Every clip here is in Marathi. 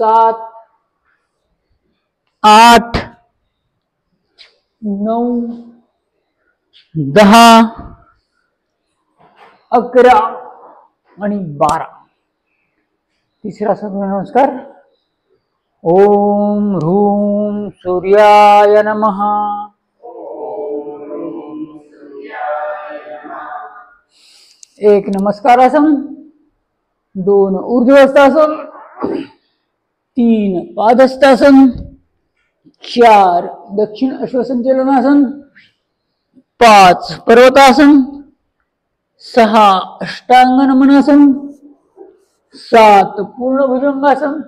7 8 9 10 11 आणि 12. तिसरा सूर्यनमस्कार. ओम ह्रूम सूर्याय नमः. एक नमस्कारासन, 2 ऊर्ध्वस्थासन, 3 पादस्थासन, 4 दक्षिण अश्वसंचलनासन, 5 पर्वतासन, 6 अष्टांग नमनासन, 7 पूर्ण भुजंगासन,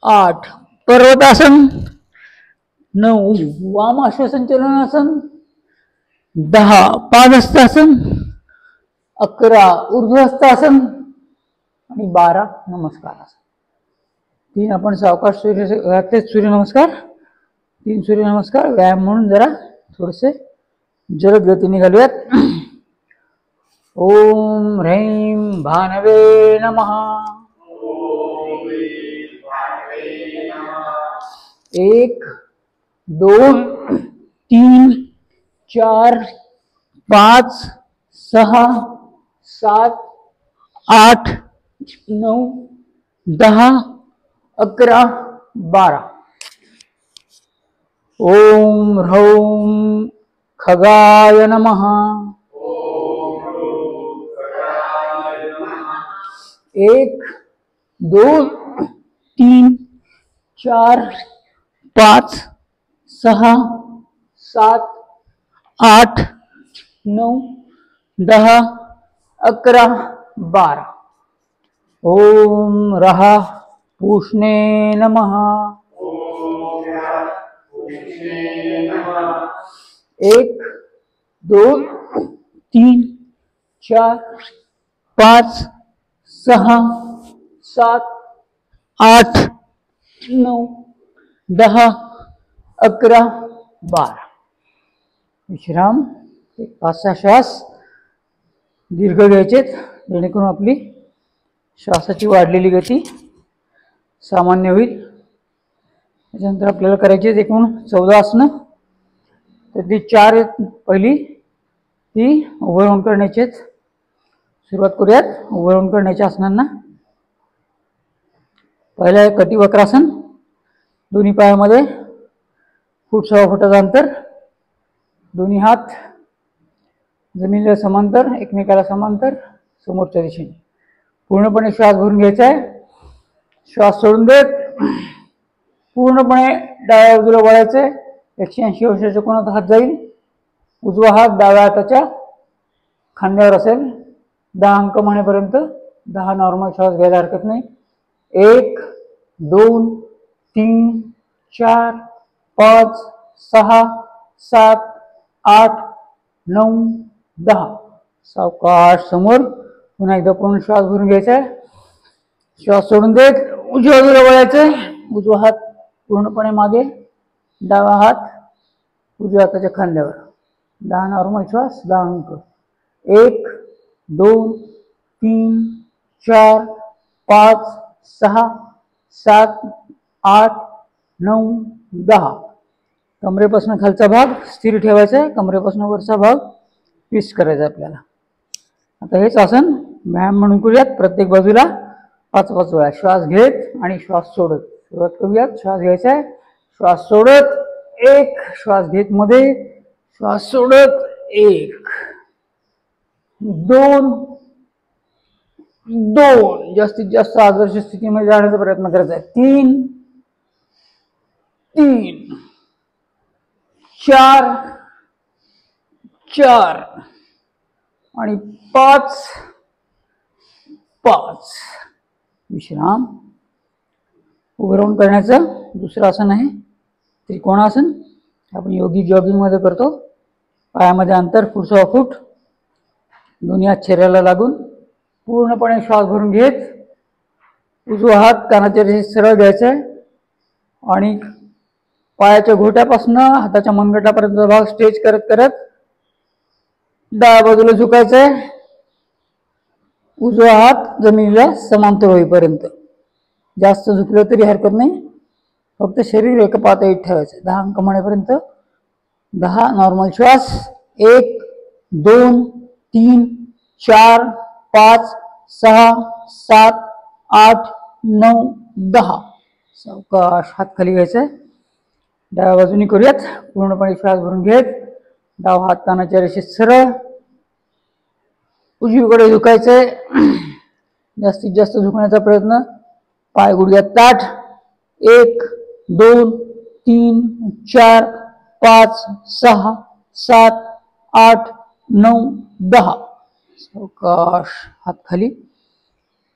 8 पर्वतासन, 9 वाम अश्वसंचलनासन, 10 पादस्थासन, 11 ऊर्ध्वस्थासन आणि 12 नमस्कारासन. 3 आपण सावकाश सूर्यनमस्कार, 3 सूर्यनमस्कार व्यायाम म्हणून जरा थोडेसे जलद गतीने घालूयात. ओम ह्रीं भानवे नमः. 1 2 3 4 5 6 7 8 9 10 11 12. ओम ह्रौं खगाय नमः. 1 2 3 4 5 6 7 8 9 10 11 12. ओम रहा पूष्णे नमः. 1 2 3 4 5 6 7 8 9 10 11 12. विश्राम. 5-6 श्वास दीर्घ घ्यायचेत, जेणेकरून आपली श्वासाची वाढलेली गती सामान्य होईल. त्याच्यानंतर आपल्याला करायची एकूण 14 आसनं. त्यातली 4 आहेत. पहिली ती उभं राहून करण्याची आहेत. सुरुवात करूयात उभं राहून करण्याच्या आसनांना. पहिलं आहे कटिवक्रासन. दोन्ही पायामध्ये 1.25 फुटाचं अंतर, दोन्ही हात जमिनीला समांतर, एकमेकाला समांतर, समोरच्या दिशेने. पूर्णपणे श्वास भरून घ्यायचा आहे. श्वास सोडून देत पूर्णपणे डाव्या बाजूला वळायचं आहे. 180 अंशाच्या कोणात हात जाईल. उजवा हात डाव्या हाताच्या खांद्यावर असेल. 10 अंक म्हणेपर्यंत 10 नॉर्मल श्वास घ्यायला हरकत नाही. 1 2 3 4 5 6 7 8 9 10. सावकाश समोर. पुन्हा एकदा पूर्ण श्वास भरून घ्यायचा आहे. श्वास सोडून देत उजव्या बाजूला वळायचं. उजवा हात पूर्णपणे मागे, डावा हात उजव्या हाताच्या खांद्यावर. 10 नॉर्मल श्वास, 10 अंक. 1 2 3 4 5 6 7 8 9 10. कमरेपासून खालचा भाग स्थिर ठेवायचा आहे. कमरेपासून वरचा भाग ट्विस्ट करायचा आपल्याला. आता हेच आसन व्यायाम म्हणून करूयात. प्रत्येक बाजूला 5-5 वेळा श्वास घेत आणि श्वास सोडत. सुरुवात करूयात. श्वास घ्यायचा आहे, श्वास सोडत 1, श्वास घेत मध्ये, श्वास सोडत 1 2 2. जास्तीत जास्त आदर्श स्थितीमध्ये जाण्याचा प्रयत्न करायचा आहे. 3 3 4 4 आणि 5 5. विश्राम. उभं राहून करण्याचं दुसरं आसन आहे त्रिकोणासन. आपण योगिक जॉगिंग मध्ये करतो. पायामध्ये अंतर 1.25 फूट, दोन्ही हात शरीराला लागून. पूर्णपणे श्वास भरून घेत उजवा हात कानाच्या रेषेत सरळ घ्यायचा आहे आणि पायाच्या घोट्यापासून हाताच्या मनगटापर्यंतचा भाग स्ट्रेच करत करत डाव्या बाजूला झुकायचा आहे. उजवा हात जमिनीला समांतर होईपर्यंत. जास्त झुकलं तरी हरकत नाही, फक्त शरीर एका पातळीत ठेवायचं. 10 अंक म्हणेपर्यंत 10 नॉर्मल श्वास. 1 2 3 4 5 6 7 8 9 10. सावकाश हात खाली घ्यायचा. डाव्या बाजूनी करूयात. पूर्णपणे श्वास भरून घेत डावा हात कानाच्या रेषेत सरळ, उजवीकडे झुकायचंय. जास्तीत जास्त झुकण्याचा प्रयत्न. पाय गुडघ्यात ताठ. 1 2 3 4 5 6 7 8 9 10. सावकाश हात खाली.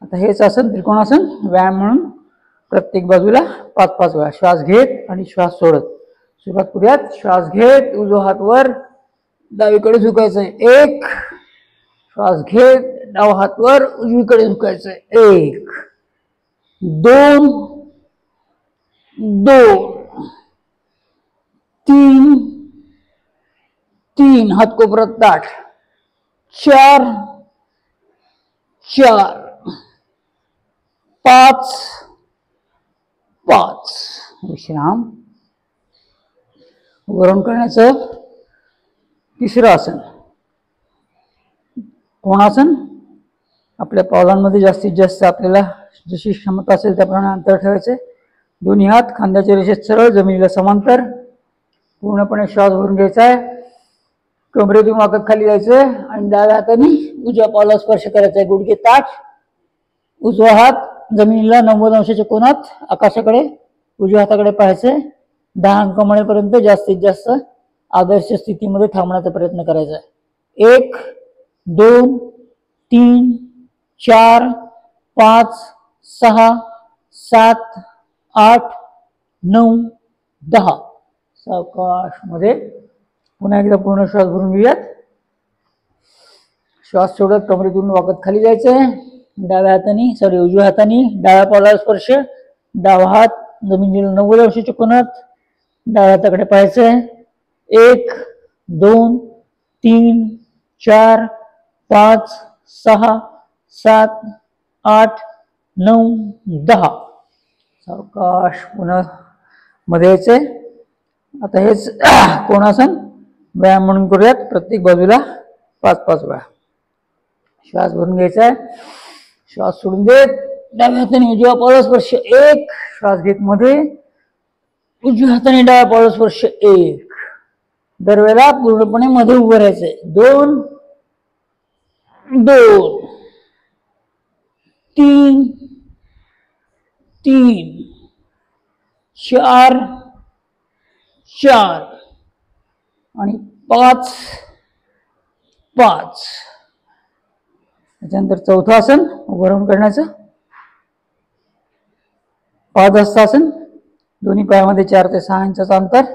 आता हेच आसन त्रिकोणासन व्यायाम म्हणून प्रत्येक बाजूला 5-5 वेळा श्वास घेत आणि श्वास सोडत. सुरुवात करूयात. श्वास घेत उजवा हात वर, डावीकडे झुकायचंय. 1 श्वास घेत डावा हात वर, उजवीकडे झुकायचंय. 1 2 2 3 हात कोपरात ताठ. 4 4 5 5. विश्राम. वरण करण्याचं तिसरं आसन कोणासन. आपल्या पावलांमध्ये जास्तीत जास्त आपल्याला जशी क्षमता असेल त्याप्रमाणे अंतर ठेवायचे. दोन्ही हात खांद्याच्या रेषेत सरळ, जमिनीला समांतर. पूर्णपणे श्वास भरून घ्यायचा आहे. कमरेतून वाकत खाली जायचंय आणि डाव्या हाताने उजव्या पावलाला स्पर्श करायचा आहे. गुडघे ताठ. उजवा हात जमिनीला 90 अंशाच्या कोनात आकाशाकडे, उजव्या हाताकडे पाहायचंय. 10 अंक म्हणेपर्यंत जास्तीत जास्त आदर्श स्थितीमध्ये थांबण्याचा प्रयत्न करायचा आहे. 1 2 3 4 5 6 7 8 9 10. सावकाश मध्ये पुन्हा एकदा पूर्ण श्वास भरून घेऊयात. श्वास सोडत कमरेतून वाकत खाली जायचंय. डाव्या हाताने उजव्या हाताने डाव्या पावलाला स्पर्श. डावा हात जमिनीला 90 अंशाच्या कोनात, डाव्या हाताकडे पाहायचंय. 1 2 3 4 5 6 7 8 9 10. सावकाश पुन्हा मध्ये यायचंय. आता हेच कोणासन व्यायाम म्हणून करूयात. प्रत्येक बाजूला 5-5 वेळा श्वास भरून घ्यायचा आहे. श्वास सोडून देत डाव्या हाताने उजव्या पावलाला स्पर्श. 1 श्वास घेत मध्ये, उजव्या हाताने डाव्या पावलाला स्पर्श. 1 दरवेळेला पूर्णपणे मध्ये उभं राहायचंय. 2 2 3 3 4 4 आणि 5 5. त्याच्यानंतर चौथं आसन उभं राहून करण्याचं. पादहस्तासन. दोन्ही पायामध्ये 4 ते 6 इंचाचं अंतर.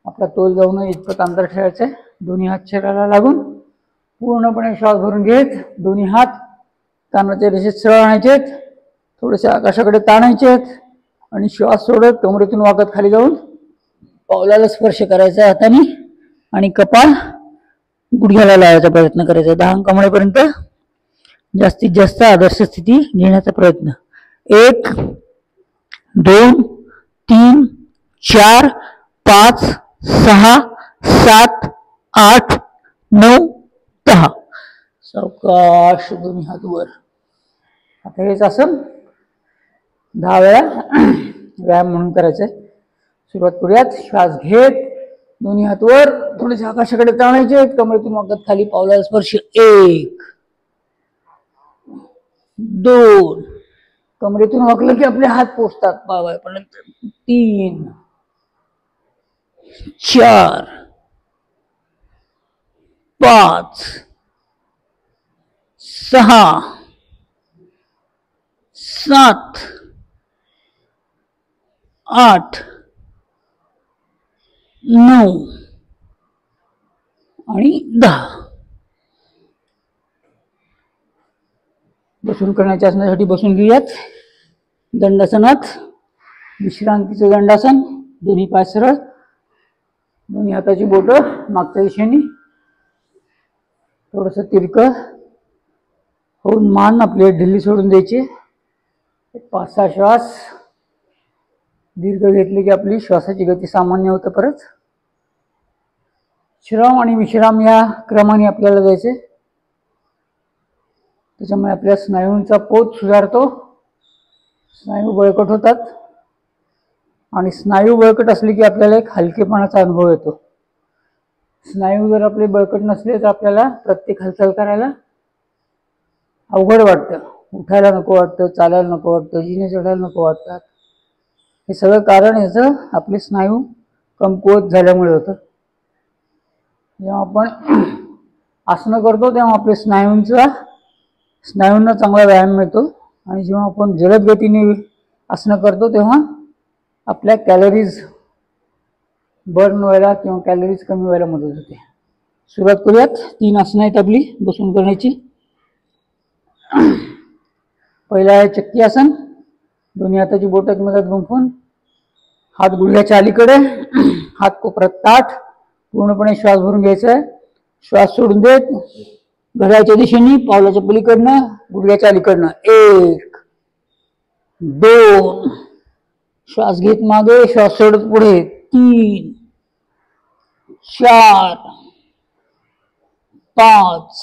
आपला तोल जाऊन इतपत अंतर ठेवायचं आहे. दोन्ही हात शरीराला लागून पूर्णपणे श्वास भरून घेत दोन्ही हात कानाच्या रेषेत सरळ आणायचे आहेत. थोडेसे आकाशाकडे ताणायचे आहेत आणि श्वास सोडत कमरेतून वाकत खाली जाऊन पावलाला स्पर्श करायचा हाताने आणि कपाळ गुडघ्याला लावायचा प्रयत्न करायचा. 10 अंक म्हणेपर्यंत जास्तीत जास्त आदर्श स्थिती घेण्याचा प्रयत्न. 1 2 3 4 5 6 7 8 9 10. सावकाश दोन्ही हात वर. आता हेच आसन 10 वेळा व्यायाम म्हणून करायचंय. सुरुवात करूयात. श्वास घेत दोन्ही हात वर, थोडेसे आकाशाकडे ताणायचे. कमरेतून वाकत खाली पावलाला स्पर्श. 1 2 कमरेतून वाकलं की आपले हात पोचतात पायापर्यंत. 3 4 5 6 7 8 9 आणि 10. बसून करण्याच्या आसनासाठी बसून घेऊयात. दंडासनात विश्रांतीचं दंडासन. दोन्ही पाय सरळ, दोन्ही हाताची बोटं मागच्या दिशेने, थोडंसं तिरकं होऊन मान आपली ढिल्ली सोडून द्यायची. 5-6 श्वास दीर्घ घेतले की आपली श्वासाची गती सामान्य होते. परत श्रम आणि विश्राम या क्रमाने आपल्याला जायचे. त्याच्यामुळे आपल्या स्नायूंचा पोत सुधारतो, स्नायू बळकट होतात. आणि स्नायू बळकट असले की आपल्याला एक हलकेपणाचा अनुभव येतो. स्नायू जर आपले बळकट नसले तर आपल्याला प्रत्येक हालचाल करायला अवघड वाटतं, उठायला नको वाटतं, चालायला नको वाटतं, जिने चढायला नको वाटतात. हे सगळं कारण याचं आपले स्नायू कमकुवत झाल्यामुळे होतं. जेव्हा आपण आसनं करतो तेव्हा आपले स्नायूंना चांगला व्यायाम मिळतो. आणि जेव्हा आपण जलद गतीने आसनं करतो तेव्हा आपल्या कॅलरीज बर्न व्हायला किंवा कॅलरीज कमी व्हायला मदत होते. सुरुवात करूयात. 3 आसनं आहेत आपली बसून करण्याची. पहिलं आहे चक्की आसन. दोन्ही हाताची बोटं एकमेकात गुंफून हात गुडघ्याच्या अलीकडे, हात कोपऱ्यात ताठ, पूर्णपणे श्वास भरून घ्यायचा आहे. श्वास सोडून देत घड्याळाच्या दिशेने पावलाच्या पलीकडनं गुडघ्याच्या अलीकडनं 1 2 श्वास घेत मागे, श्वास सोडत पुढे 3 4 5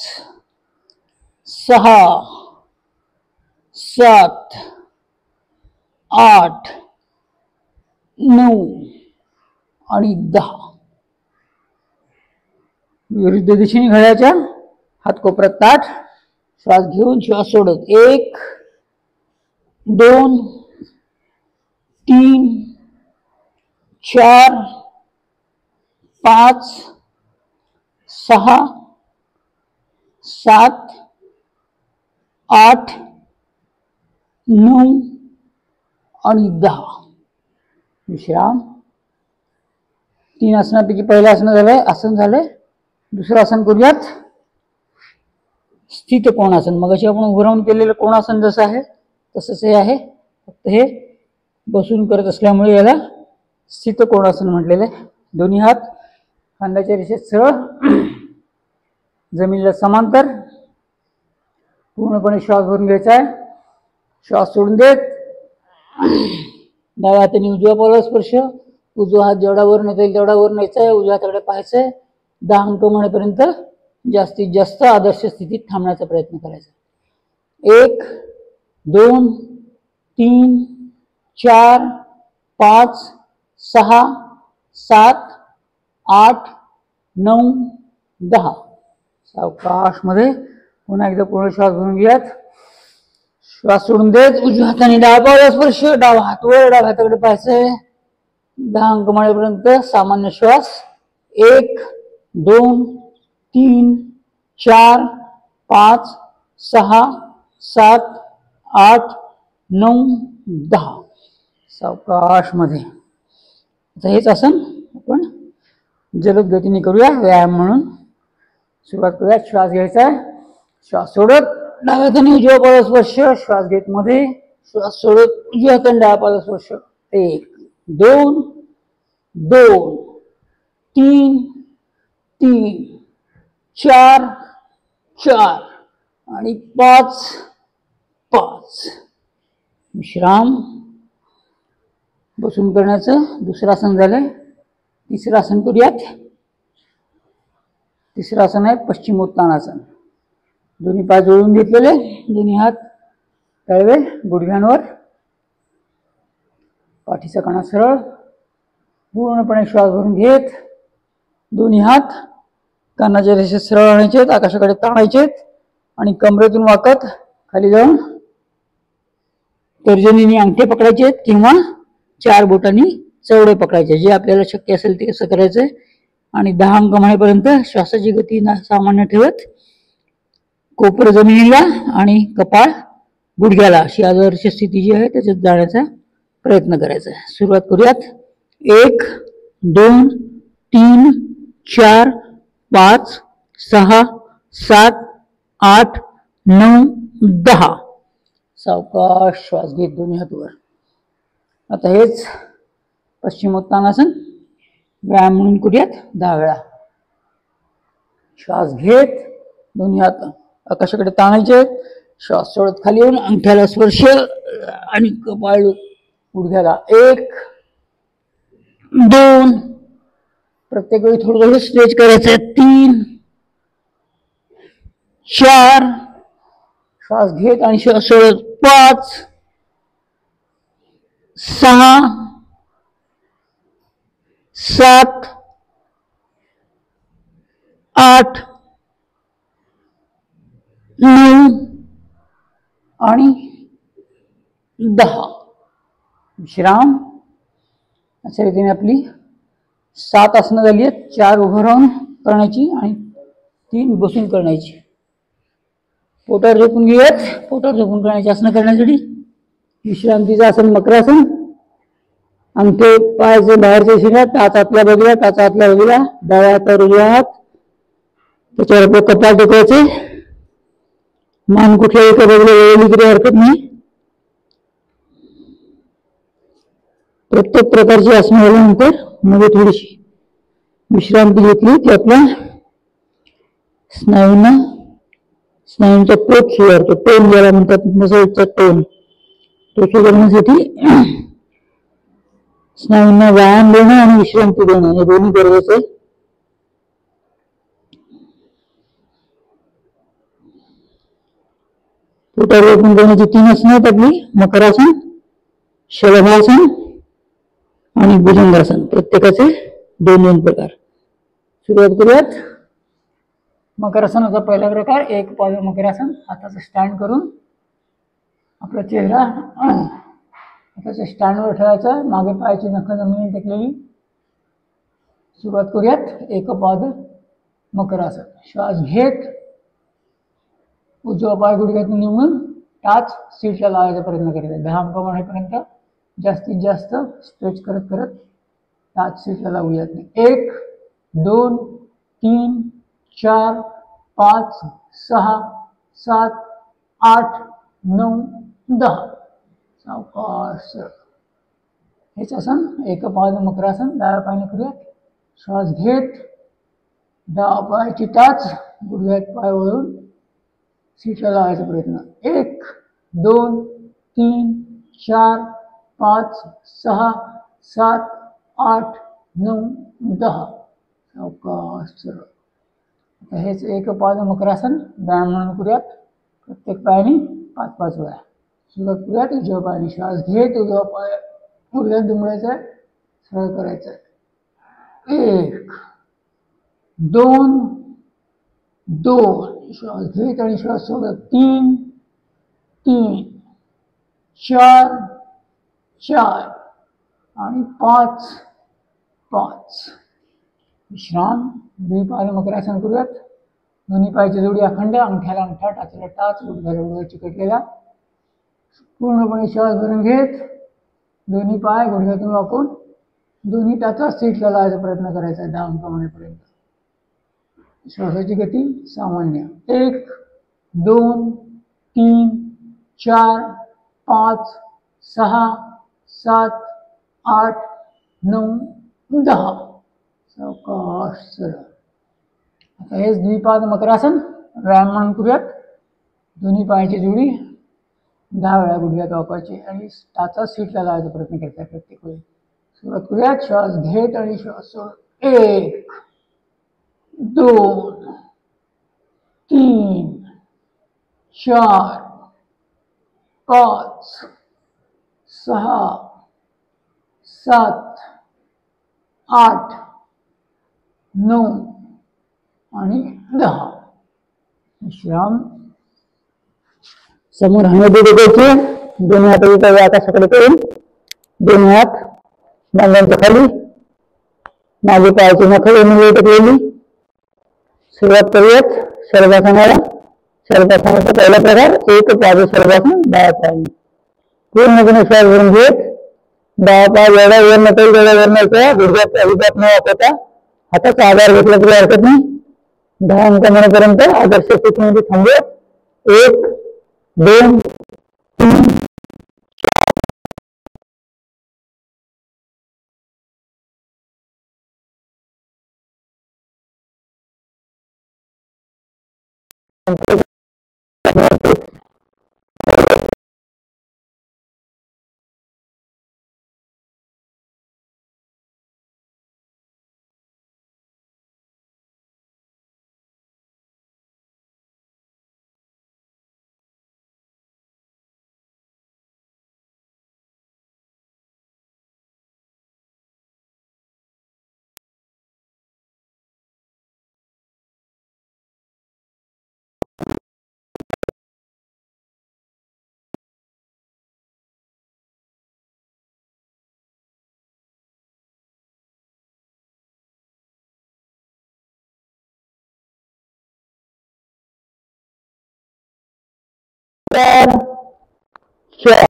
6 7 8 9 आणि 10. विरुद्ध दिशेने घड्याळाच्या, हात कोपऱ्यात ताठ, श्वास घेऊन श्वास सोडत 1 2 3 4 5 6 7 8 9 आणि 10. विश्राम. 3 आसनापैकी पहिलं आसन झालंय. दुसरं आसन करूयात. स्थित कोणासन. मगाशी आपण उभं राहून केलेलं कोणासन जसं आहे तसंच हे आहे, फक्त हे बसून करत असल्यामुळे याला स्थित कोणासन म्हटलेलं आहे. दोन्ही हात खांद्याच्या रेषेत सरळ, जमिनीला समांतर, पूर्णपणे श्वास भरून घ्यायचा आहे. श्वास सोडून देत डाव्या हाताने उजव्या पावलाला स्पर्श, उजवा हात जेवढा वर नेता येईल तेवढा वर न्यायचा आहे, उजव्या हाताकडे पाहायचंय. 10 अंक म्हणेपर्यंत जास्तीत जास्त आदर्श स्थितीत थांबण्याचा प्रयत्न करायचा. 1 2 3 4 5 6 7 8 9 10. सावकाश मध्ये पुन्हा एकदा पूर्ण श्वास भरून घ्यात. श्वास सोडून देत उजव्या हाताने डाव्या पावलाला स्पर्श, डावा हात वर, डाव्या हाताकडे पाहायचंय. 10 अंक म्हणेपर्यंत सामान्य श्वास. 1 2 3 4 5 6 7 8 9 10. सावकाश मध्ये. आता हेच आसन आपण जलद गतीने करूया व्यायाम म्हणून. सुरुवात करूया. श्वास घ्यायचा आहे. श्वास सोडत डाव्या हाताने उजव्या पावलाला स्पर्श, श्वास घेत मध्ये, श्वास सोडत उजव्या हाताने डाव्या पावलाला स्पर्श. 1 2 2 3 3 4 4 आणि 5 5. विश्राम. बसून करण्याचं दुसरं आसन झालंय. तिसरं आसन करूयात. तिसरं आसन आहे पश्चिमोत्तानासन. दोन्ही पाय जोडून घेतलेले, दोन्ही हात तळवे गुडघ्यांवर, पाठीचा कणा सरळ, पूर्णपणे श्वास भरून घेत दोन्ही हात कानाच्या रेषेत सरळ आणायचेत, आकाशाकडे ताणायचेत आणि कमरेतून वाकत खाली जाऊन तर्जनीने अंगठे पकडायचे किंवा 4 बोटांनी चवडे पकडायचे. जे आपल्याला शक्य असेल ते कसं करायचंय. आणि 10 अंक म्हणेपर्यंत श्वासाची गती सामान्य ठेवत कोपर जमिनीला आणि कपाळ गुडघ्याला अशी आदर्श स्थिती जी आहे त्याच्यात जाण्याचा प्रयत्न करायचा आहे. सुरुवात करूयात. 1 2 3 4 5 6 7 8 9 10. सावकाश श्वास घेत दोन्ही हात वर. आता हेच पश्चिमोत्तानासन व्यायाम म्हणून करूयात 10 वेळा. श्वास घेत दोन्ही हात आकाशाकडे ताणायचे, श्वास सोडत खाली येऊन अंगठ्याला स्पर्श आणि कपाळ गुडघ्याला 1 2 प्रत्येक वेळी थोडं थोडं स्ट्रेच करायचं 3 4 श्वास घेत आणि श्वास सोडत 5 6 7 8 9 आणि 10 विश्राम. अशा रीतीने आपली 7 आसनं झाली आहेत. 4 उभं राहून करण्याची आणि 3 बसून करण्याची. पोटावर झोपून घेऊयात. पोटावर झोपून करण्याची आसनं करण्यासाठी विश्रांतीचं आसन मकरासन. अंगठे पायाचे बाहेरचे शिरा, टाच आतल्या बाजूला, टाच आतल्या बाजूला, डाव्या हातावर उजवा हात, त्याच्यावर आपलं कपाळ टेकवायचे. मान कुठल्याही एका बाजूला वळवली तरी हरकत नाही. प्रत्येक प्रकारची आसनं झाल्यानंतर मध्ये थोडीशी विश्रांती घेतली की आपल्या स्नायूंचा टोक सुधारतो. टोन ज्याला म्हणतात, मसल्सचा टोन, तो सुधारण्यासाठी स्नायूंना व्यायाम देणं आणि विश्रांती देणं हे दोन्ही गरजेचं आहे. पोटावर झोपून करण्याची 3 आसनं आहेत आपली: मकरासन, शलभासन आणि भुजंगासन. प्रत्येकाचे 2-2 प्रकार. सुरुवात करूयात. मकरासनाचा पहिला प्रकार 1 पाद मकरासन. हाताचं स्टँड करून आपला चेहरा हाताच्या स्टँडवर ठेवायचा, मागे पायाची नखं जमिनीत टेकलेली. सुरुवात करूयात. 1 पाद मकरासन. श्वास घेत उजवा पाय गुडघ्यातून निवडून टाच सीटला लावायचा प्रयत्न करायचा. 10 अंक म्हणेपर्यंत जास्तीत जास्त स्ट्रेच करत करत टाच सीटला लावूयात. 1 2 3 4 5 6 7 8 9 10. सावकाश. हेच आसन 1 पाद मकरासन. डाव्या पायाने करूयात. श्वास घेत डावा पायाची टाच गुडघ्यात पाय वळून सीटला लावायचा प्रयत्न. 1 2 3 4 5 6 7 8 9 10. सावकाश सरळ. आता हेच 1 पाद मकरासन व्यायाम म्हणून करूयात. प्रत्येक पायाने 5-5 वेळा. सुरुवात करूयात. उजव्या पायाने श्वास घेत उजवा पाय गुडघ्यात दुमडायचा आहे, सरळ करायचा आहे. 1 2 2 श्वास घेत आणि श्वास सोडत. 3 3 4 4 आणि 5 5. विश्राम. द्विपाद मकरासन करूयात. दोन्ही पायाची जोडी अखंड, अंगठ्याला अंगठा, टाचेला टाच, गुडघ्याला गुडघा चिकटलेला. पूर्णपणे श्वास भरून घेत दोन्ही पाय गुडघ्यातून वाकून दोन्ही टाचा सीटला लावायचा प्रयत्न करायचा 10 अंक म्हणेपर्यंत. श्वासाची गती सामान्य. 1 2 3 4 5 6 7 8 9 10. सावकाश सरळ. आता हेच द्विपाद मकरासन व्यायाम म्हणून करूयात. दोन्ही पायाची जोडी 10 वेळा गुडघ्यात वापरायची आणि टाचा सीटला लावायचा प्रयत्न करायचा प्रत्येक वेळी. सुरुवात करूयात. श्वास घेत आणि श्वास सोडत. 1 2 3 4 5 6 7 8 9 आणि 10. विश्राम. समोर हात डोक्याचे, दोन्ही हात एका आकाशाकडे करून दोन्ही हात बांधांच्या खाली, मागे पायाची नखं जमिनीवर टेकलेली. सुरुवात करूयात शलभासनाला. शलभासनाचा पहिला प्रकार 1 पाद शलभासन डाव्या पायाने. पूर्णपणे श्वास भरून घेत डावा पाय जेवढा वर नसेल तेवढा वर न्यायचा. गुडघ्यात अजिबात न वापरता हाताचा आधार घेतला तरी हरकत नाही. 10 अंक म्हणेपर्यंत आदर्श स्थितीमध्ये थांबूयात. 1 2 3 4 4 4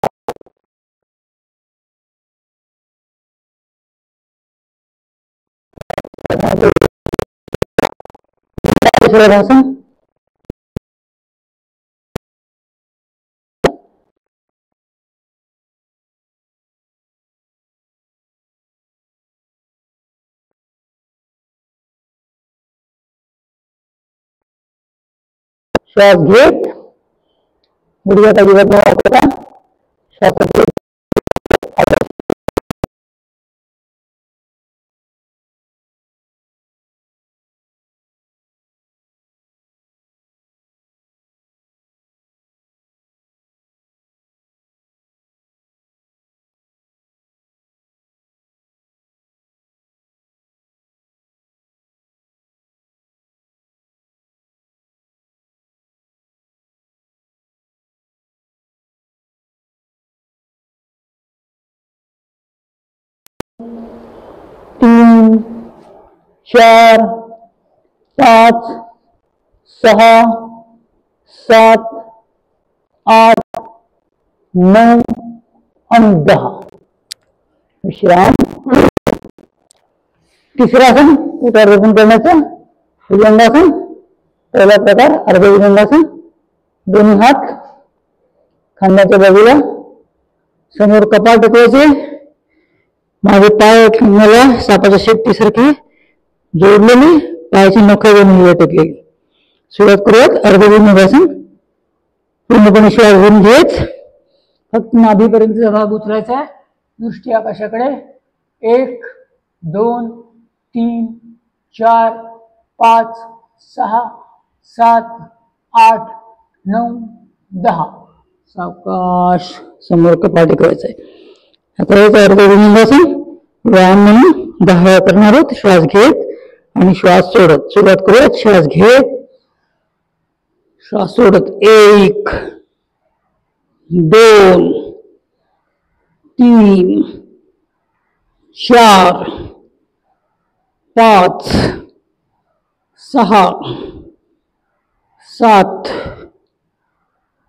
श्वास घेत गुडघ्याचा दिवस वापरता श्वास घेत तीन 4 5 6 7 8 9 आणि 10 विश्राम. तिसरं आसन उतारोपण करण्याचं भुजंगासन. पहिला प्रकार अर्ध भुजंगासन. दोन्ही हात खांद्याच्या बाजूला समोर कपाळ टेकवायचे. मागे पाय मला सापाच्या शेपटीसारखे जोडलेले पायाची नखे जमिनीवर टेकलेली. सुरुवात करूयात अर्ध भुजंगासन. पूर्णपणे श्वास घेऊन घेत फक्त नाभीपर्यंतचा भाग उचलायचा आहे. दृष्टी आकाशाकडे. 1 2 3 4 5 6 7 8 9 10. सावकाश समोर कपाळ टेकवायचं आहे. आता अर्ध भुजंगासन व्यायाम म्हणून 10 वेळा करणार आहोत. श्वास घेत आणि श्वास सोडत. सुरुवात करूयात. श्वास घेत श्वास सोडत. 1 2 3 4 5 6 7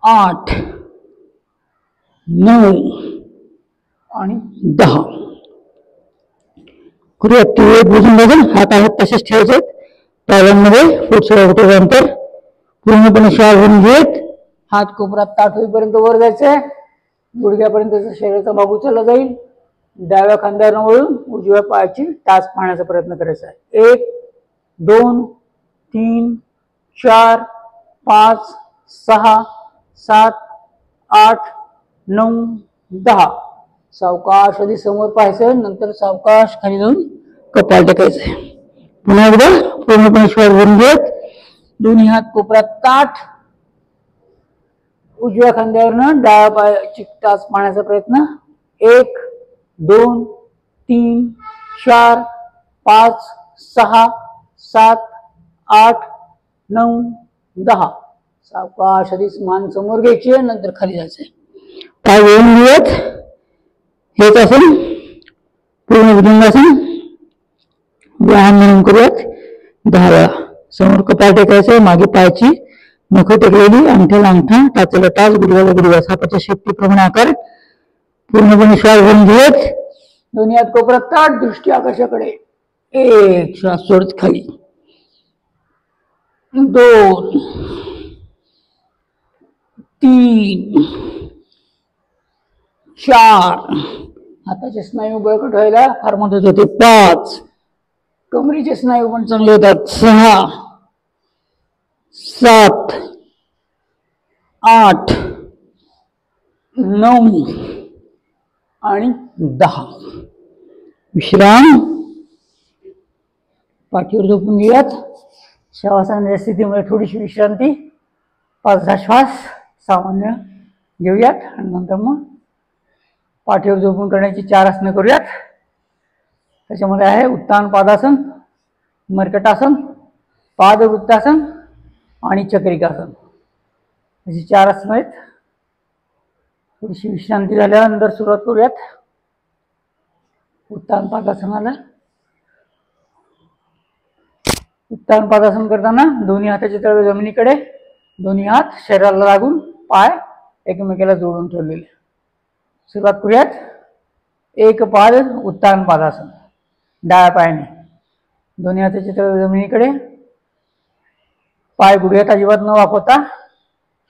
8 9 आणि 10. करूयात. ते भुजंगासन. हात आहेत तसेच ठेवायचे. पायांमध्ये फुट अंतर. पूर्णपणे श्वास घेऊन घेत हात कोपरात ताठ होईपर्यंत वर जायचंय. गुडघ्यापर्यंत शरीराचा भाग उचलला जाईल. डाव्या खांद्यावर वळून उजव्या पायाची टाच पाहण्याचा प्रयत्न करायचा आहे. 1 2 3 4 5 6 7 8 9 10. सावकाश आधी समोर पाहायचं. नंतर सावकाश खाली जाऊन कपाळ टेकायचंय. पुन्हा एकदा पूर्णपणे श्वास घेऊन घेत दोन्ही हात कोपरात ताठ. उजव्या खांद्यावरनं डाव्या पायाची टाच पाहण्याचा प्रयत्न. 1 2 3 4 5 6 7 8 9 10. सावकाश आधी मान समोर घ्यायची. नंतर खाली जायचंय. पाय घेऊन घेत हेच असेल पूर्ण भुजंगासन. व्यायाम म्हणून करूयात 10 वेळा. समोर कपाळ टेकायचं. मागे पायाची नख टेकलेली. अंगठ्याला अंगठा टाचेला टाच गुडघ्याला गुडघा सापाच्या शेपटीप्रमाणे आकार. पूर्णपणे श्वास घेऊन घेत दोन्ही हात कोपरात ताठ. दृष्टी आकाशाकडे. 1 श्वास सोडत खाली. 2 3 4 हाताचे स्नायू बळकट व्हायला फार मदत होते. 5 कमरेचे स्नायू पण चांगले होतात. 6 7 8 9 आणि 10. विश्राम. पाठीवर झोपून घेऊयात. शवासनाच्या स्थितीमुळे थोडीशी विश्रांती. 5-10 श्वास सामान्य घेऊयात आणि नंतर मग पाठीवर झोपून करण्याची 4 आसनं करूयात. त्याच्यामध्ये आहे उत्तान पादासन, मर्कटासन, पादवृत्तासन आणि चक्रिकासन. अशी 4 आसनं आहेत. थोडीशी विश्रांती झाल्यानंतर सुरुवात करूयात उत्तान पादासनाला. उत्तान पादासन करताना दोन्ही हाताचे तळवे जमिनीकडे. दोन्ही हात शरीराला लागून. पाय एकमेकाला जोडून ठेवलेले. सुरुवात करूयात. एक पाद उत्तान पादासन. डाव्या पायाने दोन्ही हाताचे तळ जमिनीकडे, पाय गुडघ्यात अजिबात न वाकवता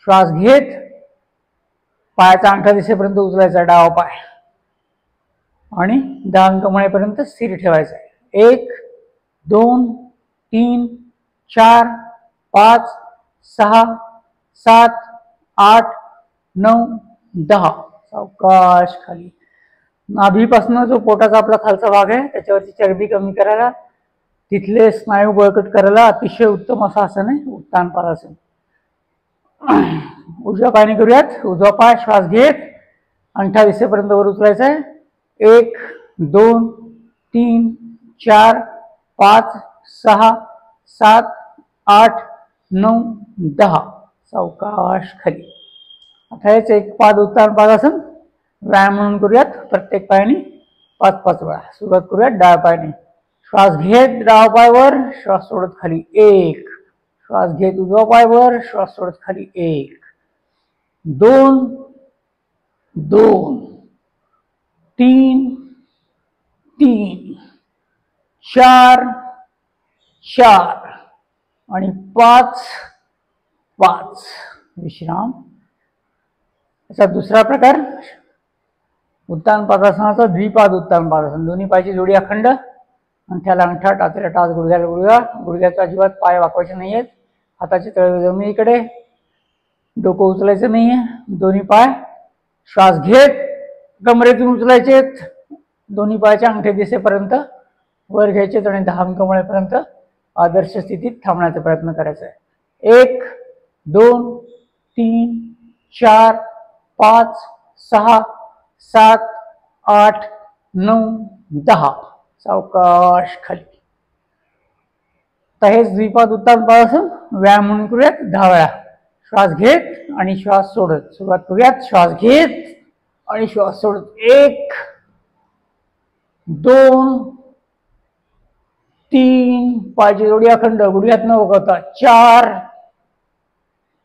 श्वास घेत पायाचा अंगठा दिसेपर्यंत उचलायचा डावा पाय आणि 10 अंक म्हणेपर्यंत स्थिर ठेवायचा आहे. 1 2 3 4 5 6 7 8 9 10. सावकाश खाली. नाभीपासून जो पोटाचा आपला खालचा भाग आहे त्याच्यावरची चरबी कमी करायला, तिथले स्नायू बळकट करायला अतिशय उत्तम असं आसन आहे उत्तान पादासन. उजव्या पायाने करूयात. उजवा पाय श्वास घेत अंगठा दिसेपर्यंत वर उचलायचा आहे. 1 2 3 4 5 6 7 8 9 10. सावकाश खाली. आता हेच एक पाद उत्तान पादासन व्यायाम म्हणून करूयात. प्रत्येक पायाने 5-5 वेळा. सुरुवात करूयात डाव्या पायाने. श्वास घेत डावा पाय वर, श्वास सोडत खाली. 1. श्वास घेत उजवा पाय वर, श्वास सोडत खाली. 1 2 2 3 3 4 4 आणि 5 5. विश्राम. याचा दुसरा प्रकार उत्तान पादासनाचा द्विपाद उत्तान पादासन. दोन्ही पायाची जोडी अखंड, अंगठ्याला अंगठा, टाचेला टाच, गुडघ्याला गुडघा. गुडघ्याचा अजिबात पाय वाकवायचे नाहीयेत. हाताचे तळवे जमिनीकडे, डोकं उचलायचं नाहीये. दोन्ही पाय श्वास घेत कमरेतून उचलायचेत. दोन्ही पायाच्या अंगठे दिसेपर्यंत वर घ्यायचेत आणि 10 अंक म्हणेपर्यंत आदर्श स्थितीत थांबण्याचा प्रयत्न करायचा आहे. 1 2 3 4 5 6 7 8 9 10. सावकाश खाली. तर हेच द्विपाद उत्तान पादासन व्यायाम म्हणून करूयात 10 वेळा. श्वास घेत आणि श्वास सोडत. सुरुवात करूयात. श्वास घेत आणि श्वास सोडत. 1 2 3 पायाची जोडी अखंड, गुडघ्यात न वगळता. 4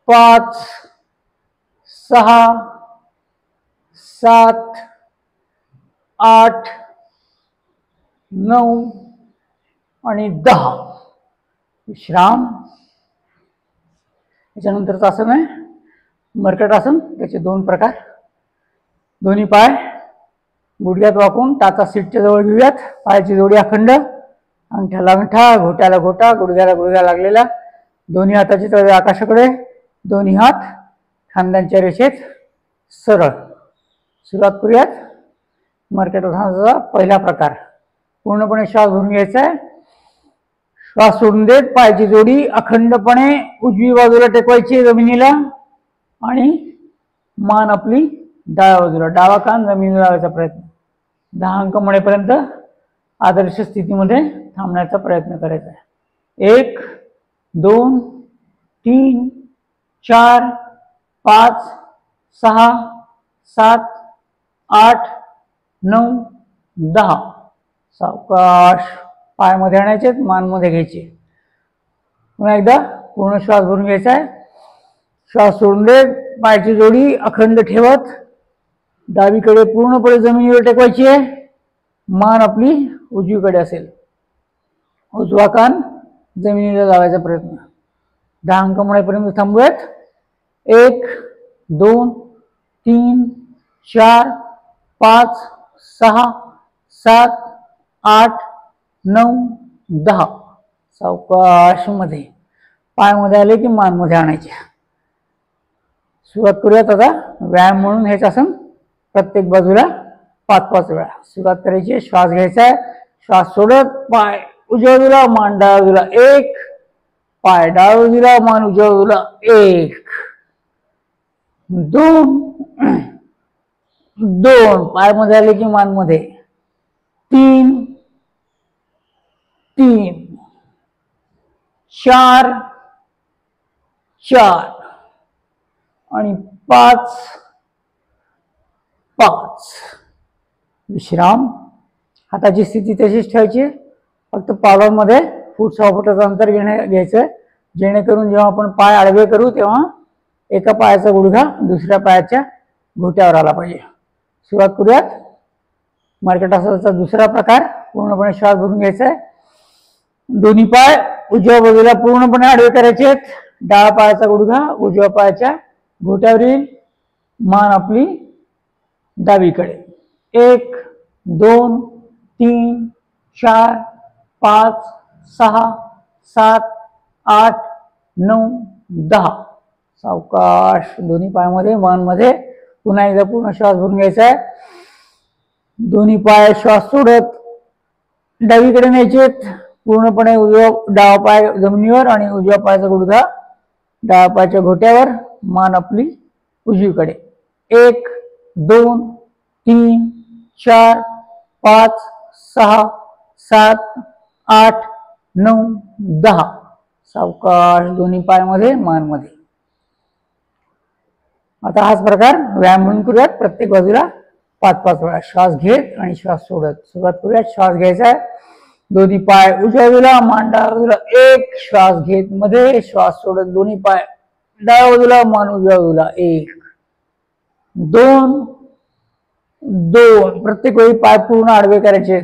5 6 7 8 9 आणि 10. विश्राम. त्याच्यानंतरचं आसन आहे मर्कट आसन. त्याचे 2 प्रकार. दोन्ही पाय गुडघ्यात वाकून टाचा सीटच्या जवळ घेऊयात. पायाची जोडी अखंड, अंगठ्याला अंगठा, घोट्याला घोटा, गुडघ्याला गुडघा लागलेला. दोन्ही हाताची तळवे आकाशाकडे, दोन्ही हात खांद्यांच्या रेषेत सरळ. सुरुवात करूयात. मर्कट आसनाचा पहिला प्रकार. पूर्णपणे श्वास भरून घ्यायचा आहे. श्वास सोडून देत पायाची जोडी अखंडपणे उजवी बाजूला टेकवायची जमिनीला आणि मान आपली डाव्या बाजूला, डावा कान जमिनीला लावायचा प्रयत्न. 10 अंक म्हणेपर्यंत आदर्श स्थितीमध्ये थांबण्याचा प्रयत्न करायचा आहे. 1 2 3 4 5 6 7 8 9 10. सावकाश. पायामध्ये आणायचे, मानमध्ये घ्यायचे. पुन्हा एकदा पूर्ण श्वास भरून घ्यायचा आहे. श्वास सोडून देत पायाची जोडी अखंड ठेवत डावीकडे पूर्णपणे जमिनीवर टेकवायची आहे. मान आपली उजवीकडे असेल. उजवा कान जमिनीला लावायचा प्रयत्न. 10 अंक म्हणेपर्यंत थांबूयात. 1 2 3 4 5 6 7 8 9 10. सावकाश मध्ये. पायामध्ये आले की मानमध्ये आणायचे. सुरुवात करूयात आता व्यायाम म्हणून हेच आसन प्रत्येक बाजूला 5-5 वेळा. सुरुवात करायची. श्वास घ्यायचा आहे. श्वास सोडत पाय उजव्या बाजूला, मान डाव्या बाजूला. 1 पाय डाव्या बाजूला, मान उजव्या बाजूला. 1 2 2 पायामध्ये आले की मानमध्ये. 3 3 4 4 आणि 5 5. विश्राम. हाताची स्थिती तशीच ठेवायची. फक्त पावलांमध्ये फूट 6 फुटाचं अंतर घ्यायचं, जेणेकरून जेव्हा आपण पाय आडवे करू तेव्हा एका पायाचा गुडघा दुसऱ्या पायाच्या घोट्यावर आला पाहिजे. सुरुवात करूयात. मर्कटासनाचा दुसरा प्रकार. पूर्णपणे श्वास भरून घ्यायचा आहे. दोन्ही पाय उजव्या बाजूला पूर्णपणे आडवे करायचे आहेत. डाव्या पायाचा गुडघा उजव्या पायाच्या घोट्यावर येईल. मान आपली डावीकडे. 1 2 3 4 5 6 7 8 9 10. सावकाश दोन्ही पायामध्ये मान मध्ये पुन्हा एकदा पूर्ण श्वास भरून घ्यायचा आहे. दोन्ही पाय श्वास सोडत डावीकडे न्यायचे. पूर्णपणे डावा पाय जमिनीवर आणि उजव्या पायाचा गुडघा डाव्या पायाच्या घोट्यावर. मान आपली उजवीकडे. 1 2 3 4 5 6 7 8 9 10. सावकाश दोन्ही पायामध्ये मान मध्ये. आता हाच प्रकार व्यायाम म्हणून करूयात. प्रत्येक बाजूला 5-5 वेळा श्वास घेत आणि श्वास सोडत. सुरुवात करूयात. श्वास घ्यायचा आहे. दोन्ही पाय उजव्या बाजूला मान डाव्या बाजूला. 1 श्वास घेत मध्ये श्वास सोडत दोन्ही पाय डाव्या बाजूला मान उजव्या बाजूला. 1 2 2. प्रत्येक वेळी पाय पूर्ण आडवे करायचे.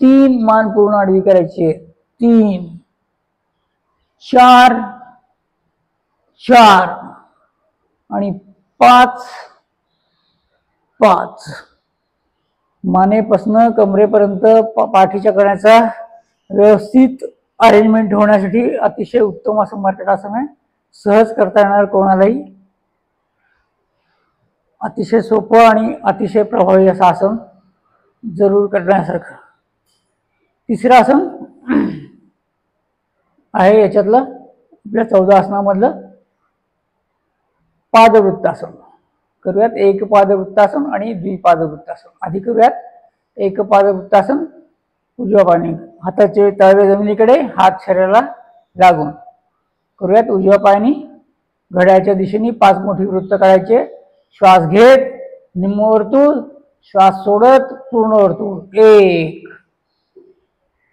3 मान पूर्ण आडवी करायची. 3 4 4 आणि 5 5. मानेपासून कमरेपर्यंत पाठीच्या कण्याचा व्यवस्थित अरेंजमेंट होण्यासाठी अतिशय उत्तम असं मर्कटासन आहे. सहज करता येणार कोणालाही. अतिशय सोपं आणि अतिशय प्रभावी असं आसन जरूर करण्यासारखं. तिसरं आसन आहे याच्यातलं आपल्या 14 आसनामधलं पादवृत्तासन. करूयात. एक पादवृत्तासन आणि द्विपादवृत्तासन. आधी करूयात एक पादवृत्तासन. उजव्या पायाने हाताचे तळवे जमिनीकडे, हात शरीराला लागून. करूयात. उजव्या पायाने घड्याळाच्या दिशेने 5 मोठी वृत्त काढायचे. श्वास घेत निम्म वर्तुळ, श्वास सोडत पूर्ण वर्तुळ. 1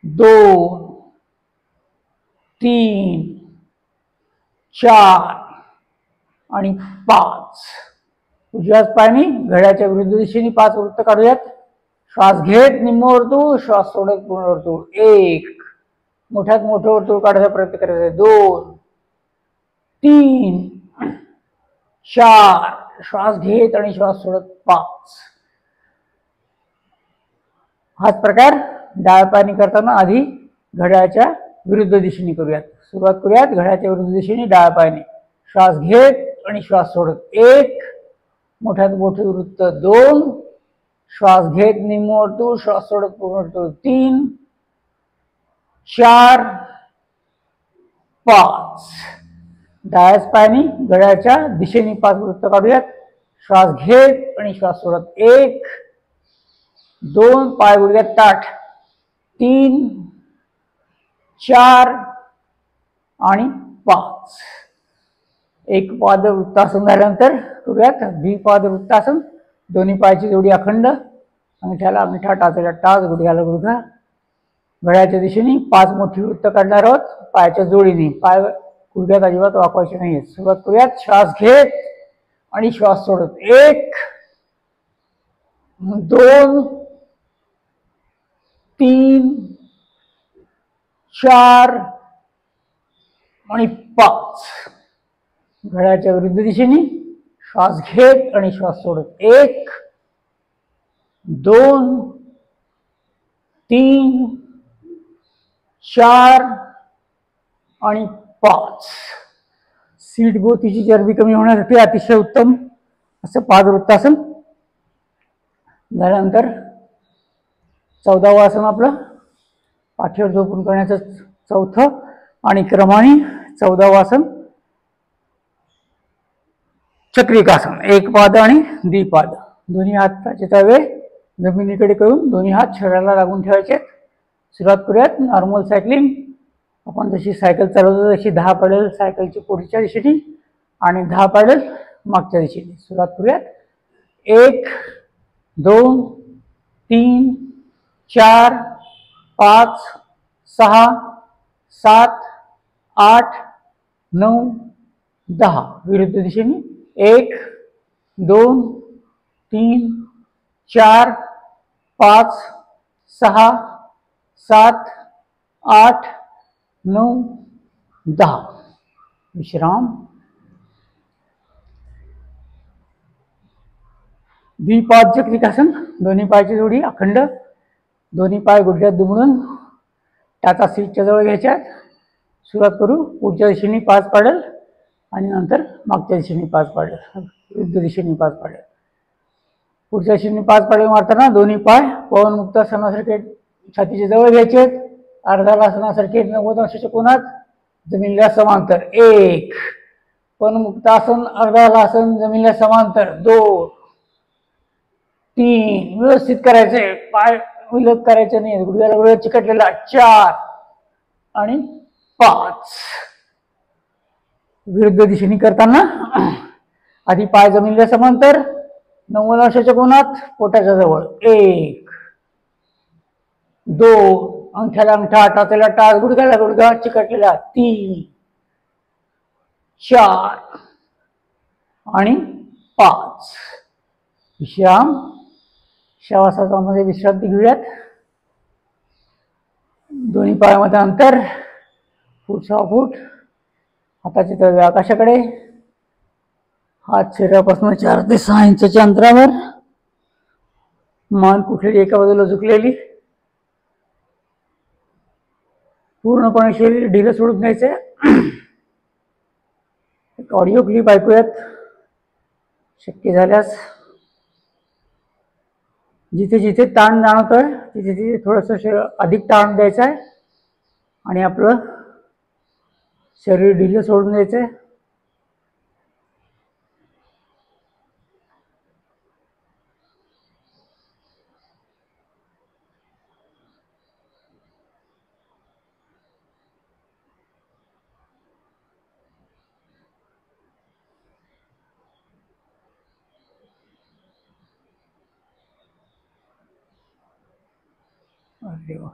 2 3 4 आणि 5. उजव्या पायाने घड्याळाच्या विरुद्ध दिशेने 5 वृत्त काढूयात. श्वास घेत निम्म वर्तुळ, श्वास सोडत पूर्ण वर्तुळ. 1 मोठ्यात मोठं वर्तुळ काढायचा प्रयत्न करायचा. 2 3 4 श्वास घेत आणि श्वास सोडत 5. हाच प्रकार डाव्या पायाने करताना आधी घड्याळाच्या विरुद्ध दिशेने करूयात. सुरुवात करूयात. घड्याळाच्या विरुद्ध दिशेने डाव्या पायाने श्वास घेत आणि श्वास सोडत. 1 मोठ्यात मोठे वृत्त. 2 श्वास घेत निम्म वर्तुळ, श्वास सोडत पूर्ण वर्तुळ. 3 4 5. डाव्या पायाने घड्याळाच्या दिशेने 5 वृत्त काढूयात. श्वास घेत आणि श्वास सोडत. 1 2 पाय गुडघ्यात ताठ. 3 4 आणि 5. एक पादवृत्तासन झाल्यानंतर करूयात द्विपादवृत्तासन. दोन्ही पायाची जोडी अखंड. अंगठ्याला अंगठा, टाचाला टाच, गुडघ्याला गुडघा. घड्याळाच्या दिशेने 5 मोठी वृत्त काढणार आहोत. पायाच्या जोडीने. पाय गुडघ्यात अजिबात वाकवायचे नाहीये. सुरुवात करूयात. श्वास घेत आणि श्वास सोडत. 1 2 3 4 आणि 5. घड्याळाच्या विरुद्ध दिशेने श्वास घेत आणि श्वास सोडत. 1 2 3 4 आणि 5. सीट भोवतीची चरबी कमी होण्यासाठी अतिशय उत्तम असं पादवृत्तासन. झाल्यानंतर 14वं आसन आपलं पाठीवर झोपून करण्याचं 4थं आणि क्रमाने 14वं आसन चक्रिकासन. एक पाद आणि द्विपाद. दोन्ही हाताचे तळवे जमिनीकडे करून दोन्ही हात शरीराला लागून ठेवायचे. सुरुवात करूयात. Normal cycling. आपण जशी सायकल चालवतो तशी 10 पॅडल सायकलची पुढच्या दिशेने आणि 10 पॅडल मागच्या दिशेने. सुरुवात करूयात. 1 2 3 4 5 6 7 8 9 10. विरुद्ध दिशेने 1 2 3 4 5 6 7 8 9 10. विश्राम. द्विपाद चक्रिकासन. दोन्ही पायाची जोडी अखंड. दोन्ही पाय गुडघ्यात दुमडून टाचा सीटच्या जवळ घ्यायच्यात. सुरुवात करू. पुढच्या दिशेने 5 पाडल आणि नंतर मागच्या दिशेने 5 पाडल. विरुद्ध दिशेने 5 पाडल. पुढच्या दिशेने 5 पाडल मारताना दोन्ही पाय पवनमुक्त आसनासारखे छातीच्या जवळ घ्यायचे. अर्धा आसनासारखे 90 अंशाच्या कोनात जमिनीला समांतर. 1 पवनमुक्त आसन अर्धा आसन जमिनीला समांतर. 2 3 व्यवस्थित करायचे. पाय विलग करायचे नाही. गुडघ्याला गुडघ्या चिकटलेला. 4 आणि 5. विरुद्ध दिशेने करताना आधी पाय जमिनीला समांतर 90 अंशाच्या कोनात पोटाच्या जवळ. 1 2 अंगठ्याला अंगठा टाचेला टाच गुडघ्याला गुडघा चिकटलेला. 3 4 आणि 5. विश्राम. श्वासामध्ये विश्रांती घेऊयात. दोन्ही पायामध्ये अंतर फूट 6 फूट. हाताचे तळवे आकाशाकडे. हात शरीरापासून 4 ते 6 इंचाच्या अंतरावर. मान कुठेही एका बाजूला झुकलेली. पूर्णपणे शरीर ढिलं सोडून घ्यायचंय. एक ऑडिओ क्लिप ऐकूयात. शक्य झाल्यास जिथे जिथे ताण जाणवतोय तिथे तिथे थोडंसं अधिक ताण द्यायचा आहे आणि आपलं शरीर ढिलं सोडून द्यायचंय. अरे वा.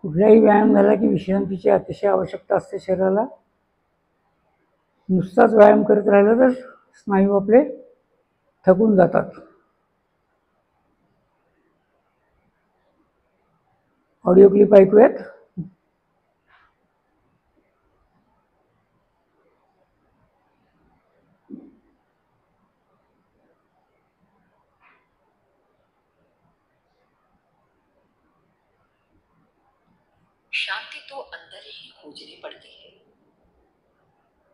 कुठलाही व्यायाम झाला की विश्रांतीची अतिशय आवश्यकता असते शरीराला. नुसताच व्यायाम करत राहिला तर स्नायू आपले थकून जातात. ऑडिओ क्लिप ऐकूयात. शांति तो अंदर ही खोजनी पड़ती है.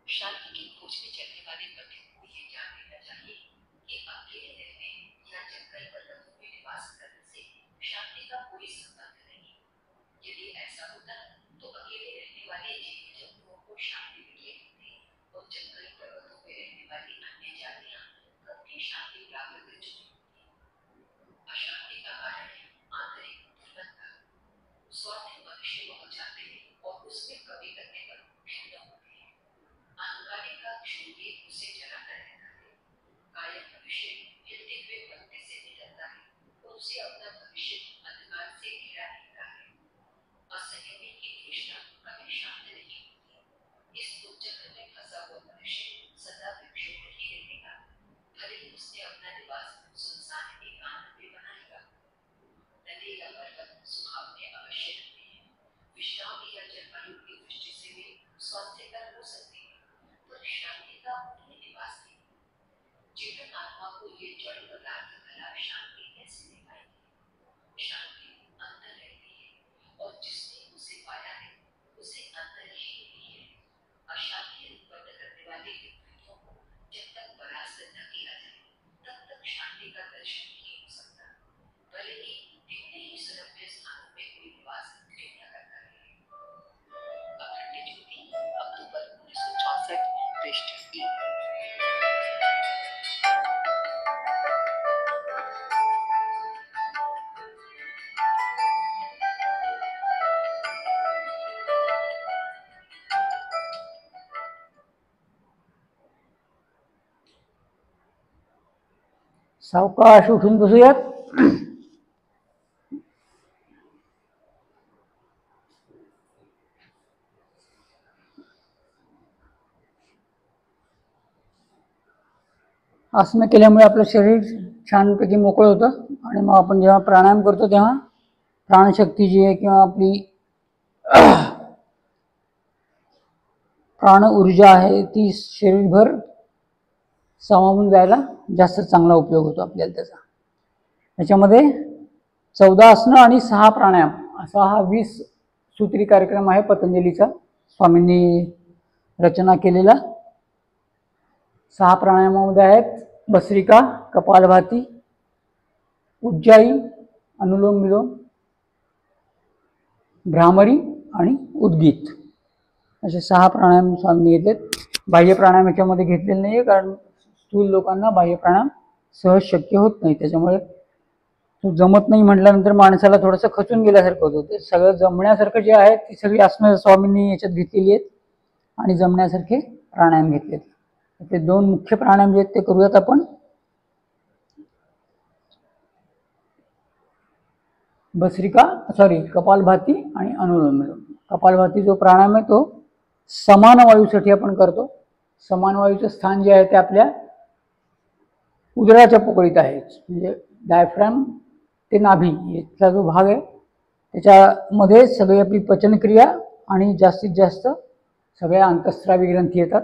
शांति की खोज में चलने वाले पंडित को ये जान लेना चाहिए कि अकेले रहने या जंगल पर्वतों में निवास करने से शांति का कोई संबंध नहीं. यदि ऐसा होता तो अकेले रहने वाले जीव जंतुओं को शांति मिली होती और जंगल पर्वतों में रहने वाली अन्य जातियां कभी शांति प्राप्त कर चुकी होती. अशांति का कारण है आंतरिक दुर्बलता. स्वार्थी मनुष्य बहुत चाहते हैं और उसमें कमी करने पर क्षुब्ध होते हैं. अहंकारी का क्षोभ उसे जलाता रहता है. कायम मनुष्य हिलते हुए पत्ते से निकलता है और उसे अपना भविष्य अंधकार से घिरा रहता है. असंयमी की तृष्णा कभी शांत नहीं होती. इस दुर्चक्र में फंसा हुआ मनुष्य सदा विक्षुब्ध ही रहेगा. भले ही उसने अपना निवास सुनसान एकांत में बनाएगा. नदी या पर्वत सुहावने अवश्य रहते हैं. विश्राम या जलवायु की दृष्टि से वे स्वास्थ्यकर हो सकते हैं, पर शांति का उन्हें निवास नहीं. चेतन आत्मा को ये जड़ पदार्थ भला शांति कैसे दे पाएगी? शांति अंदर रहती है और जिसने उसे पाया है उसे अंदर ही मिली है. अशांति उत्पन्न करने वाले विकृतियों को जब तक परास्त न किया जाए तब तक शांति का दर्शन नहीं हो सकता. भले ही कितने ही सुरम्य स्थानों में कोई निवास क्यों न करता रहे. अखंड ज्योति, अक्टूबर 1964, पृष्ठ 3. सावकाश उठून बसूयात. आसनं केल्यामुळे आपलं शरीर छानपैकी मोकळं होतं आणि मग आपण जेव्हा प्राणायाम करतो तेव्हा प्राणशक्ती जी आहे किंवा आपली प्राण ऊर्जा आहे ती शरीरभर सामावून जायला जास्त चांगला उपयोग होतो आपल्याला त्याचा. त्याच्यामध्ये 14 आसनं आणि 6 प्राणायाम असा हा 20 सूत्री कार्यक्रम आहे पतंजलीचा, स्वामींनी रचना केलेला. 6 प्राणायामामध्ये आहेत भस्त्रिका, कपालभाती, उज्जाई, अनुलोम विलोम, भ्रामरी आणि उद्गीत असे 6 प्राणायाम स्वामींनी घेतलेत. बाह्य प्राणायाम याच्यामध्ये घेतलेले नाही आहे, कारण स्थूल लोकांना बाह्य प्राणायाम सहज शक्य होत नाही. त्याच्यामुळे तो जमत नाही म्हटल्यानंतर माणसाला थोडंसं खचून गेल्यासारखं होतं. ते सगळं जमण्यासारखं जे आहे ती सगळी आसनं स्वामींनी याच्यात घेतलेली आहेत आणि जमण्यासारखे प्राणायाम घेतलेत. ते 2 मुख्य प्राणायाम जे आहेत ते करूयात आपण. कपालभाती आणि अनुलोम विलोम. कपालभाती जो प्राणायाम आहे तो समान वायूसाठी आपण करतो. समान वायूचं स्थान जे आहे ते आपल्या उदराच्या पोकळीत आहे, म्हणजे डायफ्रॅम ते नाभी याचा जो भाग आहे त्याच्यामध्ये सगळी आपली पचनक्रिया आणि जास्तीत जास्त सगळ्या अंतःस्रावी ग्रंथी येतात.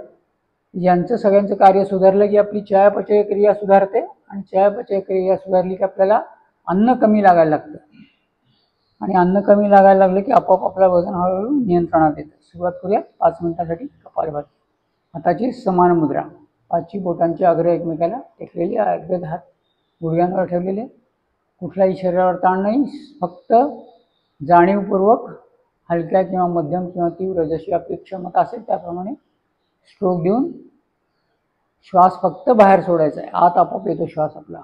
यांचं सगळ्यांचं कार्य सुधारलं की आपली चयापचय क्रिया सुधारते आणि चयापचय क्रिया सुधारली की आपल्याला अन्न कमी लागायला लागतं आणि अन्न कमी लागायला लागलं की आपोआप आपलं वजन हळूहळू नियंत्रणात येतं. सुरुवात करूया 5 मिनिटासाठी कपालभाती. हाताची समान मुद्रा, 5 बोटांची अग्र एकमेकाला टेकलेली, अर्धे हात गुडघ्यांवर ठेवलेले. कुठल्याही शरीरावर ताण नाही, फक्त जाणीवपूर्वक हलक्या किंवा मध्यम किंवा तीव्र जशी आपली क्षमता असेल त्याप्रमाणे स्ट्रोक देऊन श्वास फक्त बाहेर सोडायचा आहे. आत आपोआप येतो श्वास आपला.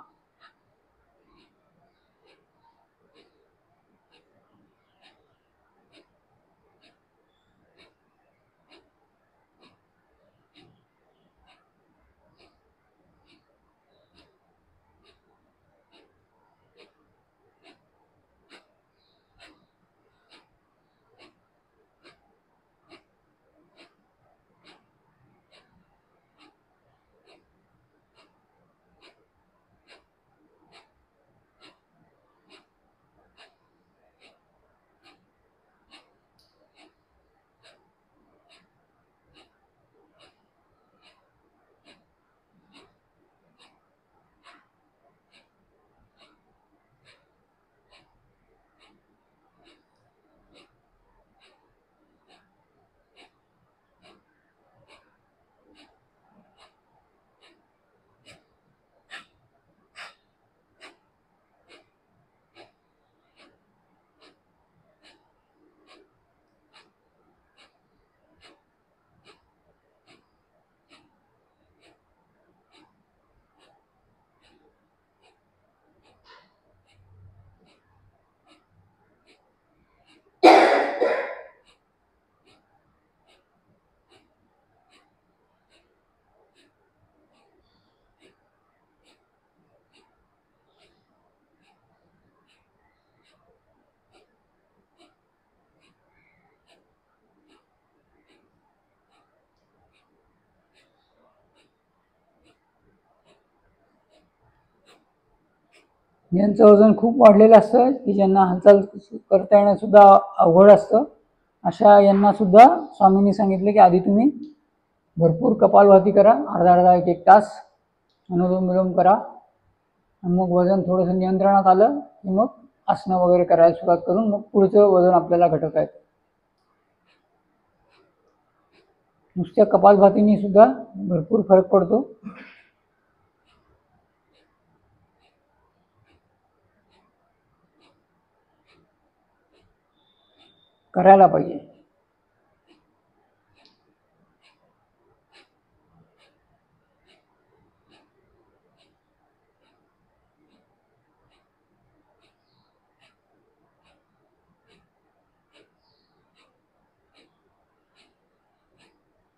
यांचं वजन खूप वाढलेलं असतं की ज्यांना हालचाल करता येणं सुद्धा अवघड असतं, अशा यांना सुद्धा स्वामींनी सांगितले की आधी तुम्ही भरपूर कपालभाती करा, अर्धा 1 तास अनुलोम विलोम करा, आणि मग वजन थोडंसं नियंत्रणात आलं की मग आसनं वगैरे करायला सुरुवात करून मग पुढचं वजन आपल्याला घटवता येतं. नुसत्या कपालभातींनी सुद्धा भरपूर फरक पडतो. करायला पाहिजे.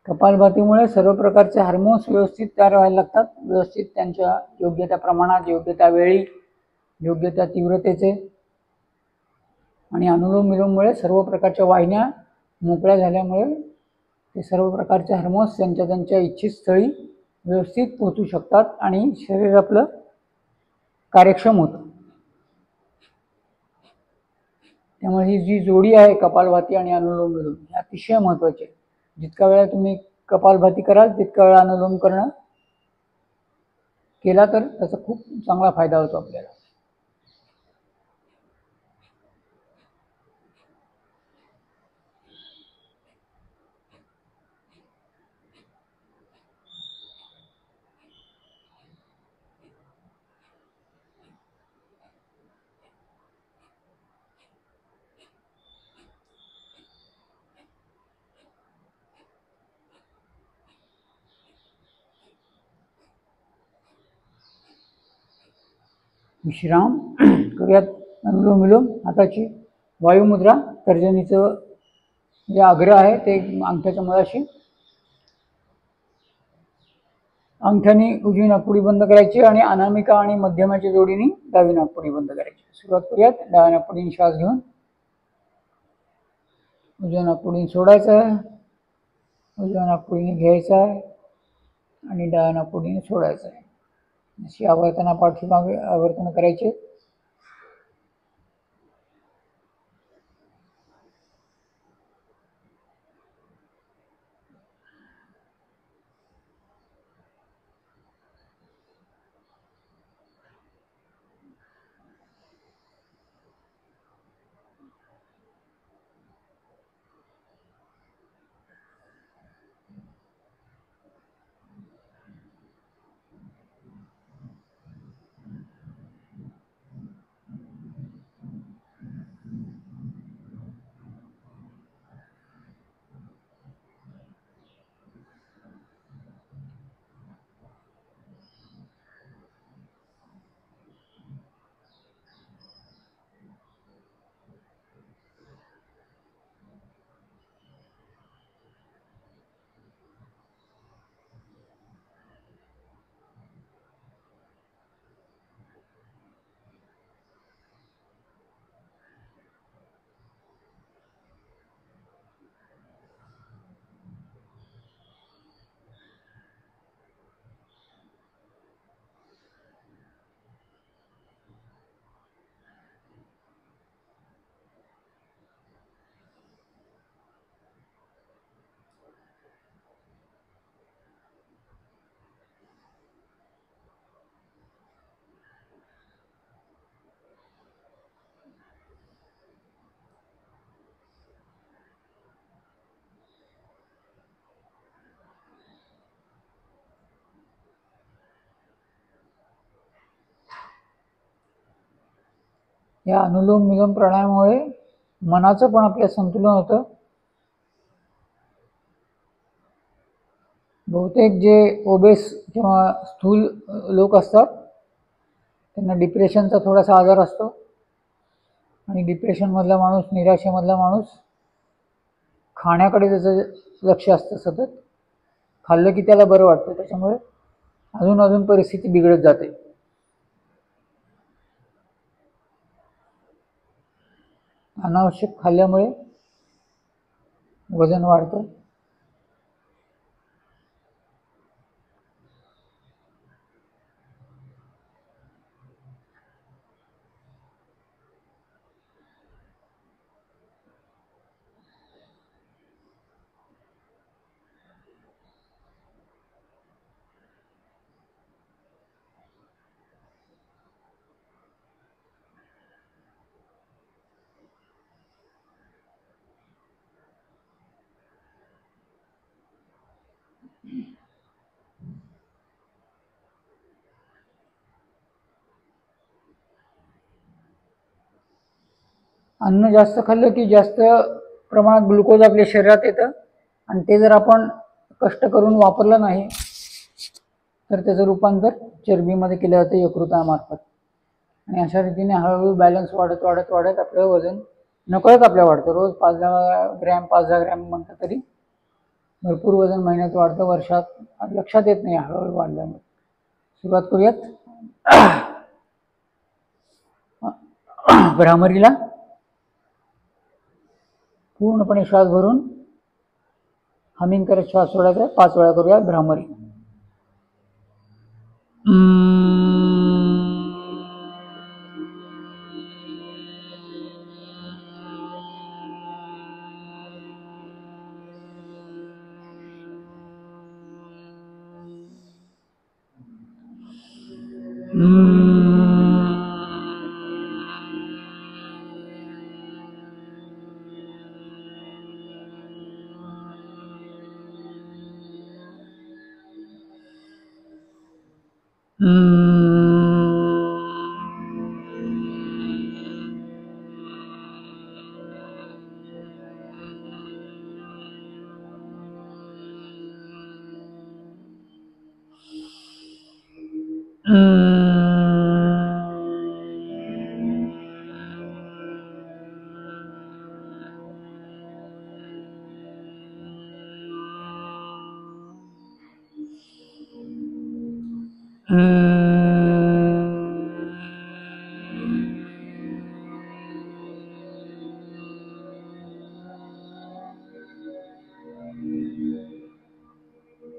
कपालभातीमुळे सर्व प्रकारचे हार्मोन्स व्यवस्थित तयार व्हायला लागतात, व्यवस्थित त्यांच्या योग्य त्या प्रमाणात, योग्य त्या वेळी, योग्य त्या तीव्रतेचे. आणि अनुलोम विलोममुळे सर्व प्रकारच्या वाहिन्या मोकळ्या झाल्यामुळे ते सर्व प्रकारचे हार्मोन्स त्यांच्या त्यांच्या इच्छित स्थळी व्यवस्थित पोहोचू शकतात आणि शरीर आपलं कार्यक्षम होतं. त्यामुळे ही जी जोडी आहे कपालभाती आणि अनुलोम विलोम ही अतिशय महत्त्वाची आहे. जितका वेळा तुम्ही कपालभाती कराल तितका वेळा अनुलोम करणं केला तर त्याचा खूप चांगला फायदा होतो आपल्याला. विश्राम करूयात. अनुलोम विलोम. हाताची वायुमुद्रा, तर्जनीचं जे अग्र आहे ते अंगठ्याच्या मुळाशी, अंगठ्याने उजवी नाकपुडी बंद करायची आणि अनामिका आणि मध्यमाच्या जोडीने डावी नाकपुडी बंद करायची. सुरुवात करूयात. डाव्या नाकपुडीने श्वास घेऊन उजव्या नाकपुडीने सोडायचा आहे, उजव्या नाकपुडीने घ्यायचा आहे आणि डाव्या नाकपुडीने सोडायचं आहे. अशी आवर्तना पाठीमागे आवर्तन करायचे. या अनुलोम विलोम प्राणायामामुळे मनाचं पण आपलं संतुलन होतं. बहुतेक जे ओबेस किंवा स्थूल लोक असतात त्यांना डिप्रेशनचा थोडासा आजार असतो आणि डिप्रेशनमधला माणूस, निराशेमधला माणूस खाण्याकडे त्याचं लक्ष असतं सतत. खाल्लं की त्याला बरं वाटतं, त्याच्यामुळे अजून अजून परिस्थिती बिघडत जाते. अनावश्यक खाल्ल्यामुळे वजन वाढतं. अन्न जास्त खाल्लं की जास्त प्रमाणात ग्लुकोज आपल्या शरीरात येतं आणि ते जर आपण कष्ट करून वापरलं नाही तर त्याचं रूपांतर चरबीमध्ये केलं जातं यकृतामार्फत. आणि अशा रीतीने हळूहळू बॅलन्स वाढत वाढत वाढत आपलं वजन नकळत आपल्या वाढतं. रोज 5-10 ग्रॅम 5-10 ग्रॅम म्हटलं तरी भरपूर वजन महिन्यात वाढतं, वर्षात लक्षात येत नाही हळूहळू वाढल्यामुळे. सुरुवात करूयात. भ्रामरीला पूर्णपणे श्वास भरून हमिंग करत श्वास सोडायचा. 5 वेळा करूया भ्रामरी.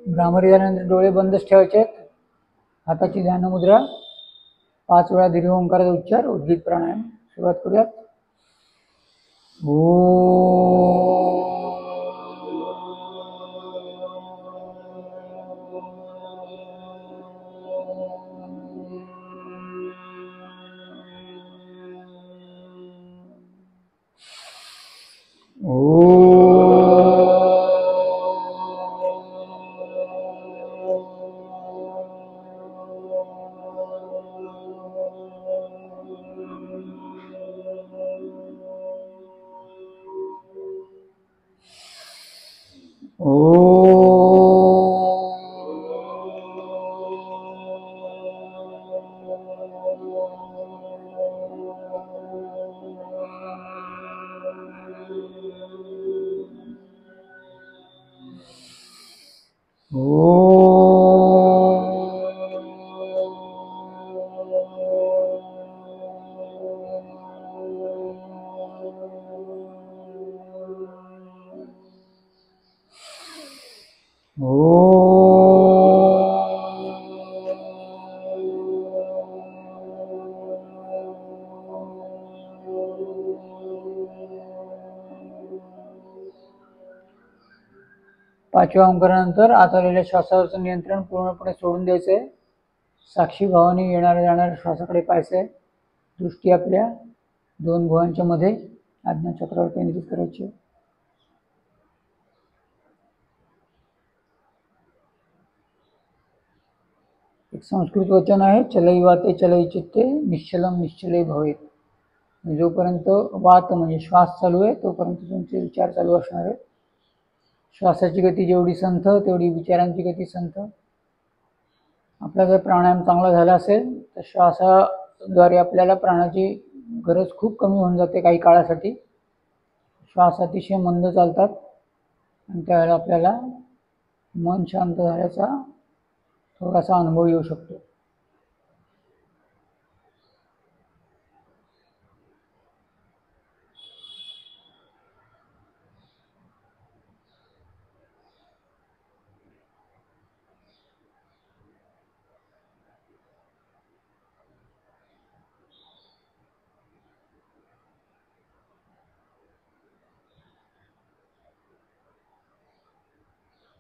भ्रामरी झाल्यानंतर डोळे बंदच ठेवायचे आहेत. हाताची ध्यान मुद्रा. 5 वेळा दीर्घ ओंकाराचा उच्चार, उद्गीत प्राणायाम. सुरुवात करूयात. पाचव्या ओंकारानंतर आत आलेल्या श्वासावरचं नियंत्रण पूर्णपणे सोडून द्यायचं आहे. साक्षी भावाने येणाऱ्या जाणाऱ्या श्वासाकडे पाहायचं आहे. दृष्टी आपल्या 2 भुवयांच्या मध्ये आज्ञाचक्रावर केंद्रित करायची. एक संस्कृत वचन आहे, चलै वाते चलै चित्ते निश्चलम निश्चले भवेत. जोपर्यंत वात म्हणजे श्वास चालू आहे तोपर्यंत तुमचे विचार चालू असणार आहेत. श्वासाची गती जेवढी संथ तेवढी विचारांची गती संथ. आपला जर प्राणायाम चांगला झाला असेल तर श्वासाद्वारे आपल्याला प्राणाची गरज खूप कमी होऊन जाते. काही काळासाठी श्वास अतिशय मंद चालतात आणि त्यावेळेला आपल्याला मन शांत झाल्याचा थोडासा अनुभव येऊ शकतो.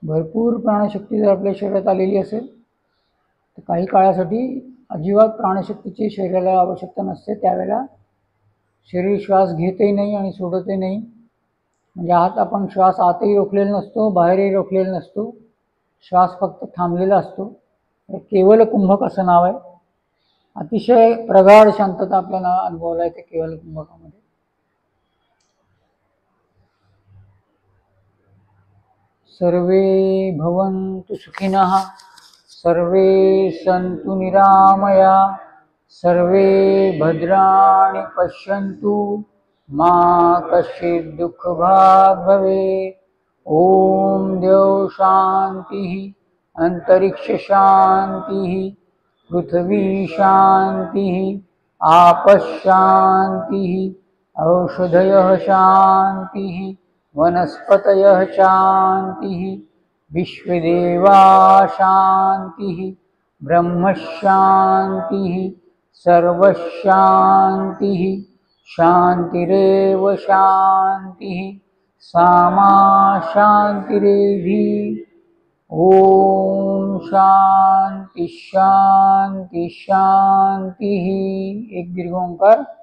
भरपूर प्राणशक्ती जर आपल्या शरीरात आलेली असेल तर काही काळासाठी अजिबात प्राणशक्तीची शरीराला आवश्यकता नसते. त्यावेळेला शरीर श्वास घेतही नाही आणि सोडतही नाही. म्हणजे आत आपण श्वास आतही रोखलेला नसतो, बाहेरही रोखलेला नसतो. श्वास फक्त थांबलेला असतो. केवल कुंभक असं नाव आहे. अतिशय प्रगाढ शांतता आपल्याला अनुभवला येते केवल कुंभकामध्ये. सर्वे भवन्तु सुखिनः, सर्वे सन्तु निरामया, सर्वे भद्राणि पश्यन्तु मा कश्चित् दुःखभाग् भवेत्. ओम देव शांति अंतरिक्ष शांति पृथ्वी शांति आप शांति औषधयः शांति वनस्पतयः शांति विश्वदेवा शांति ब्रह्म शांति सर्वशांति शांतिरेव शांति सामा शांतिरेधि। ओम शांति शांति शांति। एक दीर्घ ओंकार।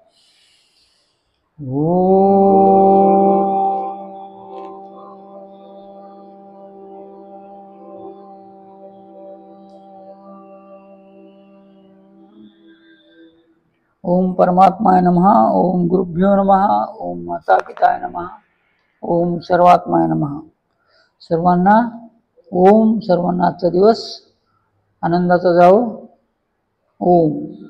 ओम परमात्माय नमः। ओम गुरुभ्यो नमः। ओम माता पिताय नमः। ओम सर्वात्माय नमः। सर्वांना ओम, सर्वांना आजचा दिवस आनंदाचा जावो। ओम।